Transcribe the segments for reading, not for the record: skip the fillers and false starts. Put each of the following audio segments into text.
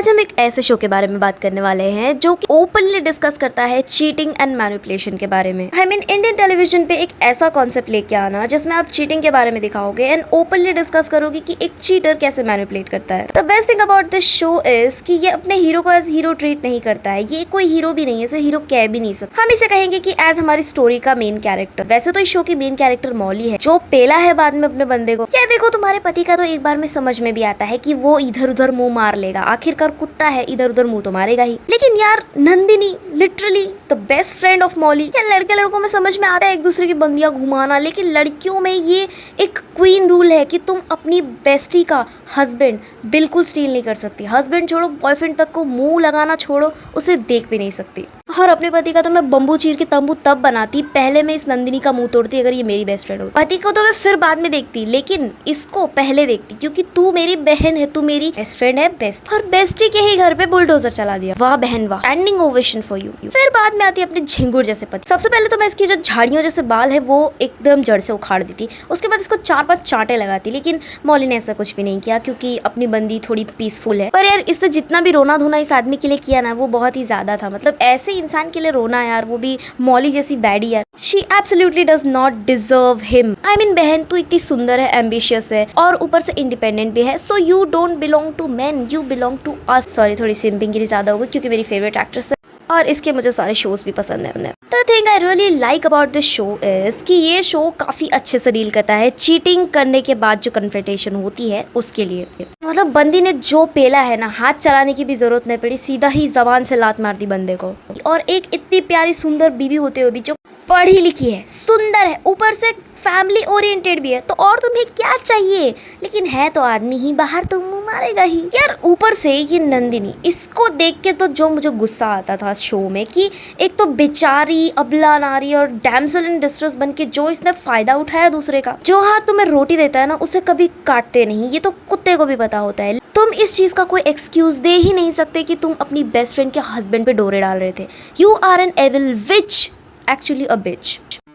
आज हम एक ऐसे शो के बारे में बात करने वाले हैं जो कि ओपनली डिस्कस करता है चीटिंग एंड मैनिपुलेशन के बारे में। आई मीन इंडियन टेलीविजन पे एक ऐसा कॉन्सेप्ट लेके आना जिसमें आप चीटिंग के बारे में दिखाओगे एंड ओपनली डिस्कस करोगे कि एक चीटर कैसे मैनिपुलेट करता है। The best thing about this show is कि ये अपने हीरो को एज हीरो ट्रीट नहीं करता है। ये कोई हीरो भी नहीं है, इसे हीरो कह भी नहीं सकता। हम इसे कहेंगे कि एज हमारी स्टोरी का मेन कैरेक्टर। वैसे तो इस शो की मेन कैरेक्टर मौली है जो पेला है बाद में अपने बंदे को। क्या देखो, तुम्हारे पति का तो एक बार में समझ में भी आता है कि वो इधर उधर मुंह मार लेगा, आखिरकार कुत्ता है, इधर उधर मुंह तो मारेगा ही। लेकिन यार Nandini literally the best friend of Molly. या लड़के लड़कों में समझ में आता है एक दूसरे की बंदियां घुमाना, लेकिन लड़कियों में ये एक क्वीन रूल है कि तुम अपनी बेस्टी का हस्बैंड बिल्कुल स्टील नहीं कर सकती। हस्बैंड छोड़ो, बॉयफ्रेंड तक को मुंह लगाना छोड़ो, उसे देख भी नहीं सकती। और अपने पति का तो मैं बम्बू चीर के तंबू तब बनाती, पहले मैं इस नंदिनी का मुंह तोड़ती अगर ये मेरी बेस्ट फ्रेंड होती। पति को तो मैं फिर बाद में देखती, लेकिन इसको पहले देखती क्योंकि तू मेरी बहन है, तू मेरी बेस्ट फ्रेंड है, बेस्ट। और बेस्टी के ही घर पे बुलडोजर चला दिया। वाह बहन वाह, स्टैंडिंग ओवेशन फॉर यू। फिर बाद में आती है अपने झिंगुर जैसे पति। सबसे पहले तो मैं इसकी जो झाड़ियों जैसे बाल है वो एकदम जड़ से उखाड़ देती, उसके बाद इसको 4-5 चांटे लगाती। लेकिन मौली ने ऐसा कुछ भी नहीं किया क्योंकि अपनी बंदी थोड़ी पीसफुल है। पर यार इससे जितना भी रोना धोना इस आदमी के लिए किया ना वो बहुत ही ज्यादा था। मतलब ऐसे इंसान के लिए रोना यार, वो भी मौली जैसी बैडी यार। She absolutely does not deserve him. I mean बहन तू इतनी सुंदर है, एम्बिशियस है और ऊपर से इंडिपेंडेंट भी है। So you don't belong to men, you belong to us. Sorry थोड़ी सिंपिंग की ज्यादा होगी क्योंकि मेरी फेवरेट एक्ट्रेस है और इसके मुझे सारे शोज भी पसंद है। The thing I really like about this show is कि ये शो काफी अच्छे से डील करता है चीटिंग करने के बाद जो कन्फ्रंटेशन होती है उसके लिए। मतलब बंदी ने जो पेला है ना, हाथ चलाने की भी जरूरत नहीं पड़ी, सीधा ही जबान से लात मार दी बंदे को। और एक इतनी प्यारी सुंदर बीवी होते हुए भी जो पढ़ी लिखी है, सुंदर है, ऊपर से फैमिली ओरिएंटेड भी है, तो और तुम्हें क्या चाहिए। लेकिन है तो आदमी ही, बाहर तो मुंह मारेगा ही यार। ऊपर से ये नंदिनी, इसको देख के तो जो मुझे गुस्सा आता था शो में कि एक तो बेचारी अबला नारी और डैमसेल इन डिस्ट्रेस बन के जो इसने फायदा उठाया दूसरे का। जो हाथ तुम्हें रोटी देता है ना उसे कभी काटते नहीं, ये तो कुत्ते को भी पता होता है। तुम इस चीज का कोई एक्सक्यूज दे ही नहीं सकते कि तुम अपनी बेस्ट फ्रेंड के हस्बैंड पे डोरे डाल रहे थे। You are an evil witch, actually a bitch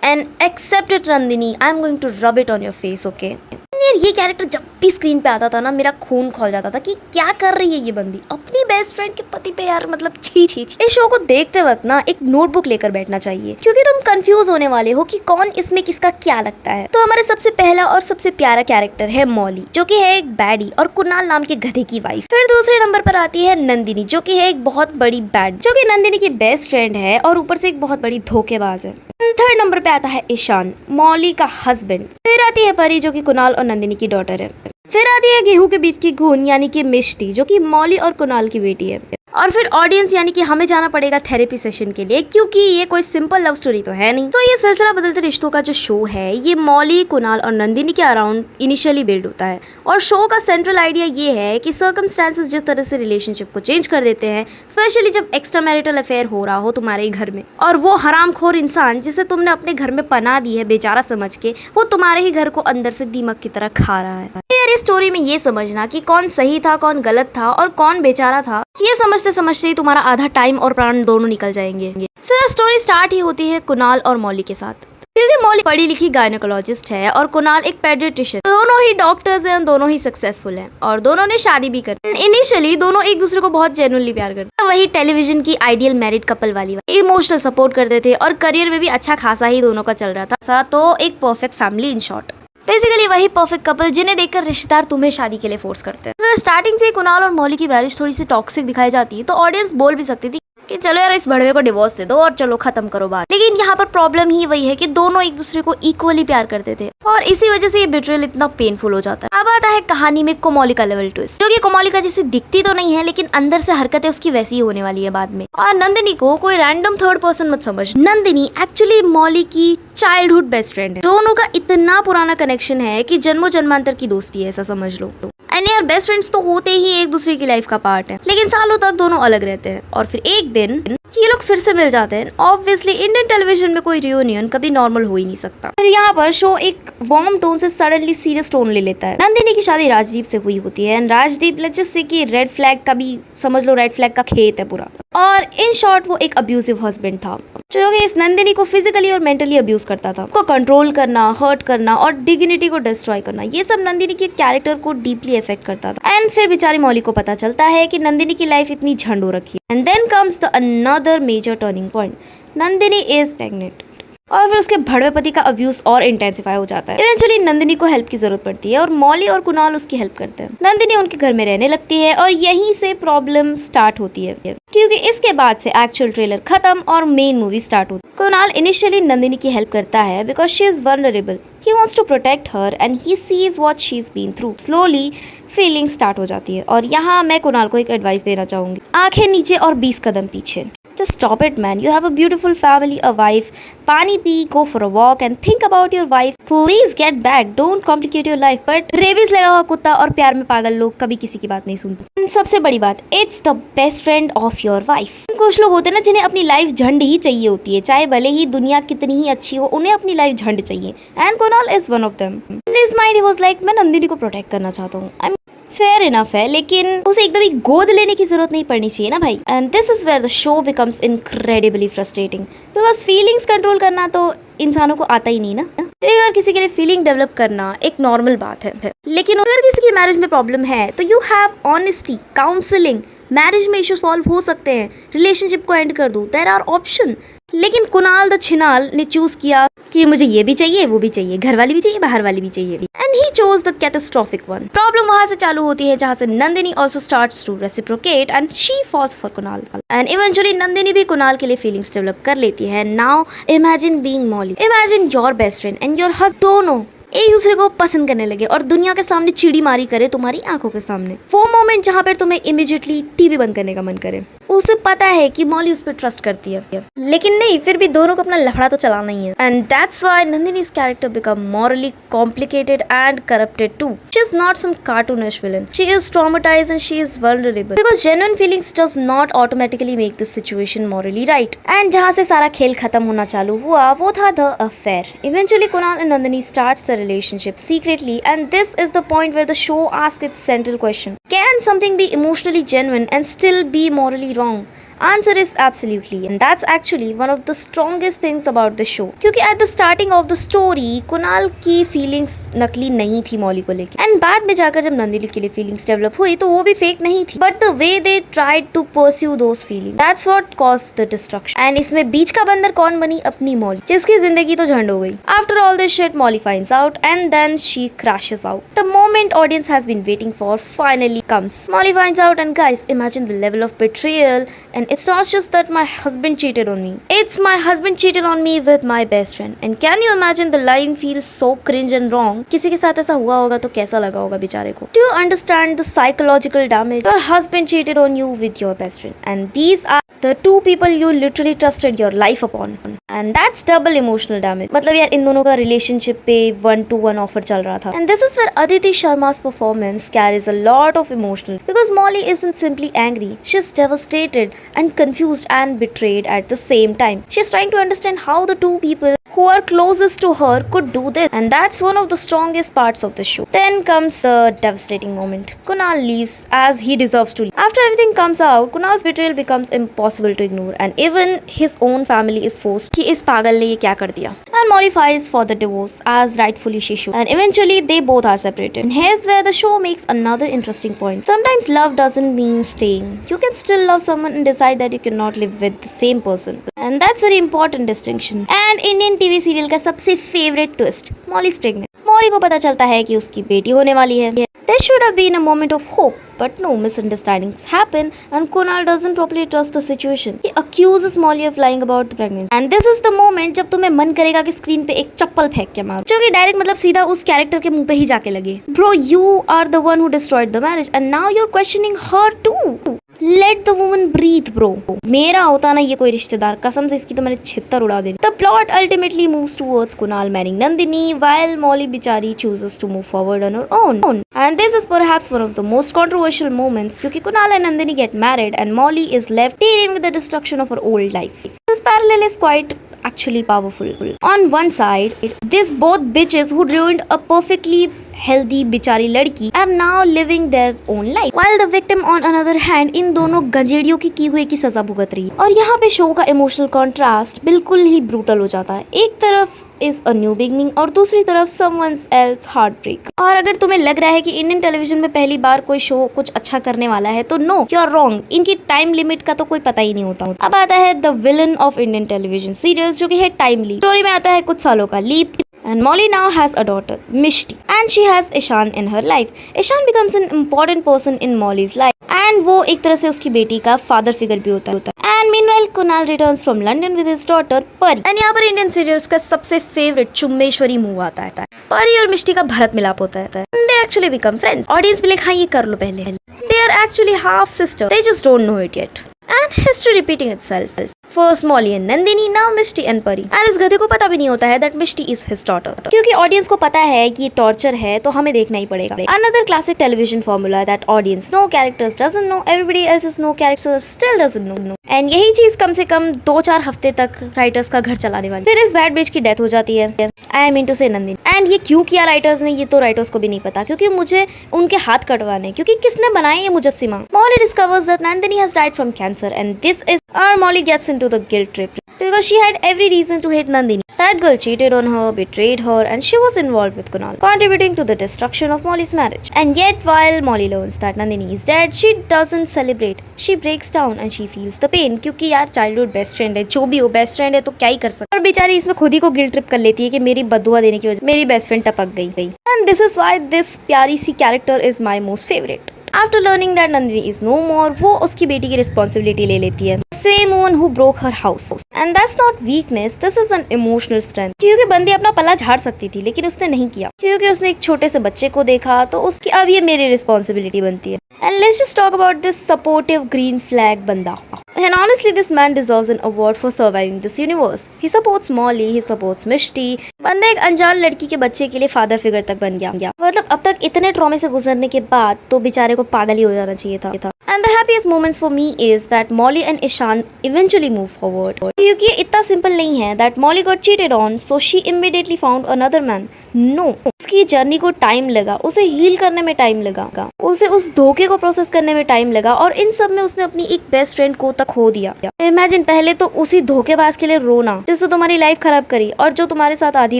and accept it Nandini, I'm going to rub it on your face, okay? यार ये कैरेक्टर जब भी स्क्रीन पे आता था ना मेरा खून खौल जाता था कि क्या कर रही है ये बंदी अपनी बेस्ट फ्रेंड के पति पे यार। मतलब छी छी छी। इस शो को देखते वक्त ना एक नोटबुक लेकर बैठना चाहिए क्योंकि तुम कंफ्यूज होने वाले हो कि कौन इसमें किसका क्या लगता है। तो हमारे सबसे पहला और सबसे प्यारा कैरेक्टर है मौली जो कि है एक बैडी और कुणाल नाम के गधे की वाइफ। फिर दूसरे नंबर पर आती है नंदिनी जो कि है एक बहुत बड़ी बैड, जो कि नंदिनी की बेस्ट फ्रेंड है और ऊपर से एक बहुत बड़ी धोखेबाज है। थर्ड नंबर पे आता है ईशान, मौली का हस्बैंड। फिर आती है परी जो कि कुणाल और नंदिनी की डॉटर है। फिर आती है गेहूं के बीच की घून यानी कि मिष्टी जो कि मौली और कुणाल की बेटी है। और फिर ऑडियंस यानी कि हमें जाना पड़ेगा थेरेपी सेशन के लिए क्योंकि ये कोई सिंपल लव स्टोरी तो है नहीं। तो ये सिलसिला बदलते रिश्तों का जो शो है ये मौली, कुणाल और नंदिनी के अराउंड इनिशियली बिल्ड होता है। और शो का सेंट्रल आइडिया ये है कि सर्कमस्टेंसेस जिस तरह से रिलेशनशिप को चेंज कर देते हैं, स्पेशली जब एक्स्ट्रा मैरिटल अफेयर हो रहा हो तुम्हारे घर में और वो हरामखोर इंसान जिसे तुमने अपने घर में पनाह दी है बेचारा समझ के, वो तुम्हारे ही घर को अंदर से दीमक की तरह खा रहा है। यार इस स्टोरी में ये समझना कि कौन सही था, कौन गलत था और कौन बेचारा था, ये समझते समझते ही तुम्हारा आधा टाइम और प्राण दोनों निकल जाएंगे। सो स्टोरी स्टार्ट ही होती है कुणाल और मौली के साथ क्योंकि मौली पढ़ी लिखी गायनेकोलॉजिस्ट है और कुणाल एक पेडियाट्रिशियन। दोनों ही डॉक्टर्स हैं, दोनों ही सक्सेसफुल हैं और दोनों ने शादी भी कर। इनिशियली दोनों एक दूसरे को बहुत जेन्युइनली प्यार करते हैं। वही टेलीविजन की आइडियल मैरिड कपल वाली इमोशनल सपोर्ट करते थे और करियर में भी अच्छा खासा ही दोनों का चल रहा था। तो एक perfect family in short. Basically वही परफेक्ट कपल जिन्हें देखकर रिश्तेदार तुम्हें शादी के लिए फोर्स करते हैं। अगर स्टार्टिंग से कुणाल और मौली की मैरिज थोड़ी सी टॉक्सिक दिखाई जाती तो ऑडियंस बोल भी सकती थी कि चलो यार इस भड़वे को डिवोर्स दे दो और चलो खत्म करो बात। लेकिन यहाँ पर प्रॉब्लम ही वही है कि दोनों एक दूसरे को इक्वली प्यार करते थे और इसी वजह से ये बिट्रेयल इतना पेनफुल हो जाता है। अब आता है कहानी में कोमोलिका लेवल ट्विस्ट जो कि कोमोलिका जैसी दिखती तो नहीं है लेकिन अंदर से हरकतें उसकी वैसी ही होने वाली है बाद में। और नंदिनी को कोई रैंडम थर्ड पर्सन मत समझ, नंदिनी एक्चुअली मौली की चाइल्डहुड बेस्ट फ्रेंड है। दोनों का इतना पुराना कनेक्शन है कि जन्मों जन्मांतर की दोस्ती है, ऐसा समझ लो। एंड यार बेस्ट फ्रेंड्स तो होते ही एक दूसरे की लाइफ का पार्ट है, लेकिन सालों तक दोनों अलग रहते हैं। और फिर एक दिन ये लोग फिर से मिल जाते हैं। ऑब्वियसली इंडियन टेलीविजन में कोई रियूनियन कभी नॉर्मल हो ही नहीं सकता। और यहाँ पर शो एक वार्म टोन से सडनली सीरियस टोन ले लेता है। नंदिनी की शादी राजदीप से हुई होती है and Rajdeep let's just say कि रेड फ्लैग का भी समझ लो, रेड फ्लैग का खेत है पूरा। और इन शॉर्ट वो एक अब्यूजिव हस्बैंड था जो कि इस नंदिनी को फिजिकली और मेंटली अब्यूज करता था। उसको कंट्रोल करना, हर्ट करना और डिग्निटी को डिस्ट्रॉय करना, ये सब नंदिनी के कैरेक्टर को डीपली इफेक्ट करता था। एंड फिर बेचारी मौली को पता चलता है कि नंदिनी की लाइफ इतनी झंड हो रखी है। And then comes the another major turning point, Nandini is pregnant. और फिर उसके भड़वे पति का अब्यूज और इंटेंसिफाई हो जाता है। इवेंचुअली नंदिनी को हेल्प की जरूरत पड़ती है और मौली और कुणाल उसकी हेल्प करते हैं। नंदिनी उनके घर में रहने लगती है और यहीं से प्रॉब्लम स्टार्ट होती है, क्योंकि इसके बाद से एक्चुअल ट्रेलर खत्म और मेन मूवी स्टार्ट होती है। कुणाल इनिशियली नंदिनी की हेल्प करता है because she is vulnerable, he wants to protect her and he sees what she is been through. Slowly feeling start हो जाती है और यहाँ मैं कुणाल को एक एडवाइस देना चाहूंगी, आंखें नीचे और 20 कदम पीछे। Just stop it, man. You have a beautiful family, a wife. पानी P, go for a walk and think about your wife. Please get back. Don't complicate your life. But rabies लगा हुआ कुत्ता और प्यार में पागल लोग कभी किसी की बात नहीं सुनते। सबसे बड़ी बात, it's the best friend of your wife. कुछ लोग होते हैं ना जिन्हें अपनी लाइफ झंड ही चाहिए होती है, चाहे भले ही दुनिया कितनी ही अच्छी हो, उन्हें अपनी लाइफ झंड चाहिए। And Kunal is one of them. In his mind he was like, मैं नंदिनी को प्रोटेक्ट करना चाहता हूँ। फेयर इनफ है, लेकिन उसे एकदम ही गोद लेने की जरूरत नहीं पड़नी चाहिए ना भाई। And this is where the show becomes incredibly frustrating because feelings control करना तो इंसानों को आता ही नहीं ना। तो अगर किसी के लिए फीलिंग डेवलप करना एक नॉर्मल बात है, लेकिन अगर किसी की मैरिज में प्रॉब्लम है तो you have honesty, counselling, marriage में इशू सॉल्व हो सकते हैं, रिलेशनशिप को एंड कर दो, देयर आर ऑप्शन। लेकिन कुणाल द छिनाल ने चूज किया कि मुझे ये भी चाहिए, वो भी चाहिए, घर वाली भी चाहिए, बाहर वाली भी चाहिए, and he chose the catastrophic one. Problem वहां से चालू होती है जहां से Nandini also starts to reciprocate and she falls for Kunal. And eventually Nandini भी कुणाल के लिए फीलिंग्स डेवलप कर लेती है। Now imagine being Mouli, imagine your best friend and your husband दोनों एक दूसरे को पसंद करने लगे और दुनिया के सामने चिड़ी मारी करे तुम्हारी आंखों के सामने। वो मोमेंट जहाँ पर तुम्हें इमीडिएटली टीवी बंद करने का मन करे। उसे पता है कि मौली उस पर ट्रस्ट करती है, लेकिन नहीं, फिर भी दोनों को अपना लफड़ा तो चलाना ही है। And that's why Nandini's character become morally complicated and corrupted too. She is not some cartoonish villain. She is traumatized and she is vulnerable. Because genuine feelings does not automatically make the situation morally right. And जहाँ से सारा खेल खत्म होना चालू हुआ वो था the affair. Eventually Kunal and Nandini starts the relationship secretly, and this is the point where the show asks its central question: can something be emotionally genuine and still be morally wrong? Answer is absolutely, and that's actually one of the strongest things about the show. क्योंकि at the starting of the story Kunal की feelings नकली नहीं थी मौली को लेके, and बाद में जाकर जब नंदिनी के लिए feelings develop हुई तो वो भी fake नहीं थी, but the way they tried to pursue those feelings, that's what caused the destruction. And इसमें बीच का बंदर कौन बनी? अपनी मौली, जिसकी जिंदगी तो झंड हो गई। After all this shit, Molly finds out and then she crashes out. The moment audience has been waiting for finally comes. Molly finds out, and guys, imagine the level of betrayal. And it's not just that my husband cheated on me. It's my husband cheated on me with my best friend. And can you imagine the line feels so cringe and wrong? किसी के साथ ऐसा हुआ होगा तो कैसा लगा होगा बेचारे को? Do you understand the psychological damage? Your husband cheated on you with your best friend. And these are the two people you literally trusted your life upon. And that's double emotional damage. मतलब यार इन दोनों का relationship पे 1-to-1 offer चल रहा था. And this is where Aditi Sharma's performance carries a lot of emotional. Because Molly isn't simply angry. She's devastated and confused and betrayed at the same time. She's trying to understand how the two people who are closest to her could do this, and that's one of the strongest parts of the show. Then comes a devastating moment. Kunal leaves as he deserves to leave. After everything comes out, Kunal's betrayal becomes impossible to ignore, and even his own family is forced कि इस पागल ने ये क्या कर दिया. And Molly files for the divorce as rightfully she should, and eventually they both are separated. And here's where the show makes another interesting point. Sometimes love doesn't mean staying. You can still love someone and decide that you cannot live with the same person, and that's very important distinction. And Indian TV serial का सबसे favorite twist, Molly's pregnant. मौली को पता चलता है कि उसकी बेटी होने वाली है. There should have been a moment of hope, but no, misunderstandings happen and Kunal doesn't properly trust the situation. He accuses Molly of lying about the pregnancy. And this is the moment जब तुम्हें मन करेगा कि screen पे एक चप्पल फेंक के मारो, जो कि डायरेक्ट मतलब सीधा उस कैरेक्टर के मुंह पे ही जाके लगे. Bro, you are the one who destroyed the marriage and now you're questioning her too. Let the woman breathe bro. मेरा होता ना ये कोई रिश्तेदार, कसम से इसकी तो मैंने छित्तर उड़ा दी। The plot ultimately moves towards Kunal marrying Nandini while Molly बिचारी chooses to move forward on her own. And this is perhaps one of the most controversial moments क्योंकि Kunal and Nandini get married and Molly is left dealing with the destruction of her old life. This parallel is quite actually powerful. On one side, these both bitches who ruined a perfectly healthy बिचारी लड़की are now living their own life, while the victim on another hand इन दोनों गंजेड़ियों की हुए की सजा भुगत रही है। और यहाँ पे शो का इमोशनल कॉन्ट्रास्ट बिल्कुल ही ब्रूटल हो जाता है। एक तरफ is a new beginning और दूसरी तरफ someone else heartbreak। और अगर तुम्हें लग रहा है कि इंडियन टेलीविजन में पहली बार कोई शो कुछ अच्छा करने वाला है तो नो, यू आर रॉन्ग। इनकी टाइम लिमिट का तो कोई पता ही नहीं होता। अब आता है the villain of Indian television serials जो कि है टाइमली। स्टोरी में आता है कुछ सालों का leap and Molly now has a daughter, Mishti, and she has Ishan in her life. Ishan becomes an important person in Molly's life and वो एक तरह से उसकी बेटी का फादर फिगर भी होता है। And meanwhile Kunal returns from London with his daughter Pari. And यहाँ पर इंडियन सीरियल्स का सबसे फेवरेट चुम्बेश्वरी मूव आता है। परी और मिष्टी का भरत मिलाप होता है। They actually become friends. Audience भी हाँ ये कर लो पहले। They are actually half sisters. They just don't know it yet. And history repeating itself. First Molly and Nandini, now Mishti and Pari. And इस गधे को पता भी नहीं होता है that Mishti is his daughter. क्योंकि ऑडियंस को पता है कि ये टॉर्चर है तो हमें देखना ही पड़ेगा। Another classic television formula that audience know, characters doesn't know, everybody else's know, characters still doesn't know. And यही चीज कम से कम 2-4 हफ्ते तक राइटर्स का घर चलाने वाली। फिर इस बैड बिच की डेथ हो जाती है। I mean to say Nandini. And ये क्यों किया राइटर्स ने ये तो राइटर्स को भी नहीं पता क्योंकि मुझे उनके हाथ कटवाने, क्योंकि किसने बनाए ये मुजस्सिमा। Molly discovers that Nandini has died from cancer and this is our Molly gets into the guilt trip because she had every reason to hate Nandini. That girl cheated on her, betrayed her and she was involved with Kunal, contributing to the destruction of Molly's marriage. And yet while Molly learns that Nandini is dead, she doesn't celebrate. She breaks down and she feels the pain क्योंकि यार childhood best friend है, जो भी हो best friend है तो क्या ही कर सकते। और बेचारी इसमें खुद ही को गिल्ट ट्रिप कर लेती है कि मेरी बददुआ देने की वजह मेरी बेस्ट फ्रेंड टपक गई। And this is why this प्यारी सी character is my most favorite. After learning that Nandini is no more, वो उसकी बेटी की रिस्पॉन्सिबिलिटी ले लेती है। Same woman who broke her house. And that's not weakness, this is an emotional strength. क्योंकि बंदी अपना पल्ला झाड़ सकती थी लेकिन उसने नहीं किया क्योंकि उसने एक छोटे से बच्चे को देखा तो उसकी अब ये मेरी रिस्पॉन्सिबिलिटी बनती है। And let's just talk about this supportive green flag बंदा। And honestly this man deserves an award for surviving this universe. He supports Molly, he supports Mishti. बंदा एक अनजान लड़की के बच्चे के लिए फादर फिगर तक बन गया। मतलब अब तक इतने ट्रॉमे से गुजरने के बाद तो बेचारे को पागल ही हो जाना चाहिए था। And the happiest moments for me is that Molly and Ishan eventually move forward. क्योंकि ये इतना सिंपल नहीं है that Molly got cheated on, so she immediately found another man. No, उसकी जर्नी को टाइम लगा, उसे हील करने में टाइम लगा, उसे उस धोखे को प्रोसेस करने में टाइम लगा और इन सब में उसने अपनी एक बेस्ट फ्रेंड को तक खो दिया। इमेजिन पहले तो उसी धोखेबाज के लिए रोना जिसने तुम्हारी लाइफ खराब करी और जो तुम्हारे साथ आधी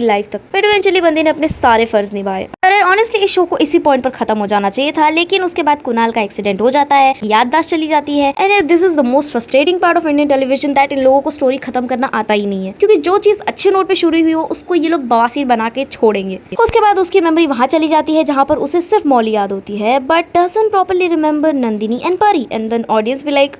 लाइफ तक, बट इवेंचुअली बंदे ने अपने सारे फर्ज निभाए। और ऑनेस्टली इस शो को इसी पॉइंट पर खत्म हो जाना चाहिए था लेकिन उसके बाद कुणाल का एक्सीडेंट हो जाता है, याददाश्त चली जाती है। And this is the most frustrating part of Indian television that in लोगों को स्टोरी खत्म करना आता ही नहीं है क्योंकि जो चीज अच्छे नोट पे शुरू हुई हो उसको ये लोग बवासीर बना के छोड़ेंगे। उसके बाद उसकी मेमोरी वहां चली जाती है जहां पर उसे सिर्फ मौली याद होती है but doesn't properly remember Nandini and परी एंड देन ऑडियंस भी लाइक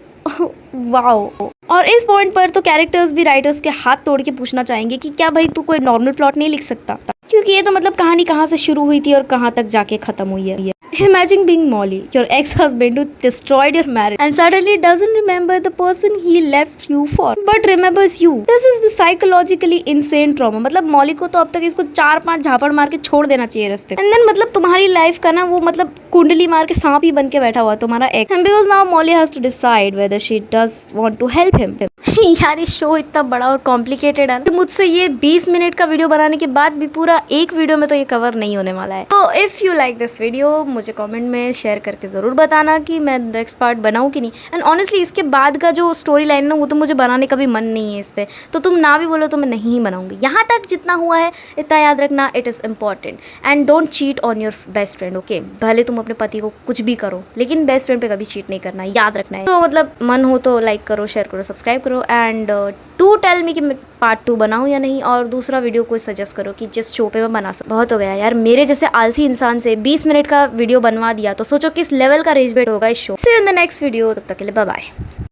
वाओ। और इस पॉइंट पर तो कैरेक्टर्स भी राइटर्स के हाथ तोड़ के पूछना चाहेंगे कि क्या भाई तू कोई नॉर्मल प्लॉट नहीं लिख सकता, क्योंकि ये तो मतलब कहानी कहाँ से शुरू हुई थी और कहाँ तक जाके खत्म हुई है। Imagine being Molly, your ex-husband who destroyed your marriage and suddenly doesn't remember the person he left you for, but remembers you. This is the psychologically insane trauma. मतलब मॉली को तो अब तक इसको 4-5 झापड़ मार के छोड़ देना चाहिए रास्ते। And then मतलब तुम्हारी लाइफ का ना वो मतलब कुंडली मार के सांप ही बन के बैठा हुआ तुम्हारा x. And because now Molly has to decide whether she does want to help him. यार ये शो इतना बड़ा और कॉम्प्लिकेटेड है ना, मुझसे ये 20 मिनट का वीडियो बनाने के बाद भी पूरा एक वीडियो में तो ये कवर नहीं होने वाला है। तो if you like this video मुझे कमेंट में शेयर करके ज़रूर बताना कि मैं नेक्स्ट पार्ट बनाऊँ कि नहीं। एंड ऑनेस्टली इसके बाद का जो स्टोरी लाइन ना वो तो मुझे बनाने का भी मन नहीं है इस पर, तो तुम ना भी बोलो तो मैं नहीं बनाऊँगी। यहाँ तक जितना हुआ है इतना याद रखना, it is important. And don't cheat on your best friend, okay. भले तुम अपने पति को कुछ भी करो लेकिन बेस्ट फ्रेंड पे कभी चीट नहीं करना, याद रखना है। तो मतलब मन हो तो लाइक करो, शेयर करो, सब्सक्राइब करो एंड टू टेल मी कि मैं पार्ट 2 बनाऊँ या नहीं, और दूसरा वीडियो कोई सजेस्ट करो कि जिस शो पे मैं बना सकूँ। बहुत हो गया यार, मेरे जैसे आलसी इंसान से 20 मिनट का वीडियो बनवा दिया तो सोचो किस लेवल का रेजबेट होगा इस show. See you in the next video, तब तक के लिए बाय बाय।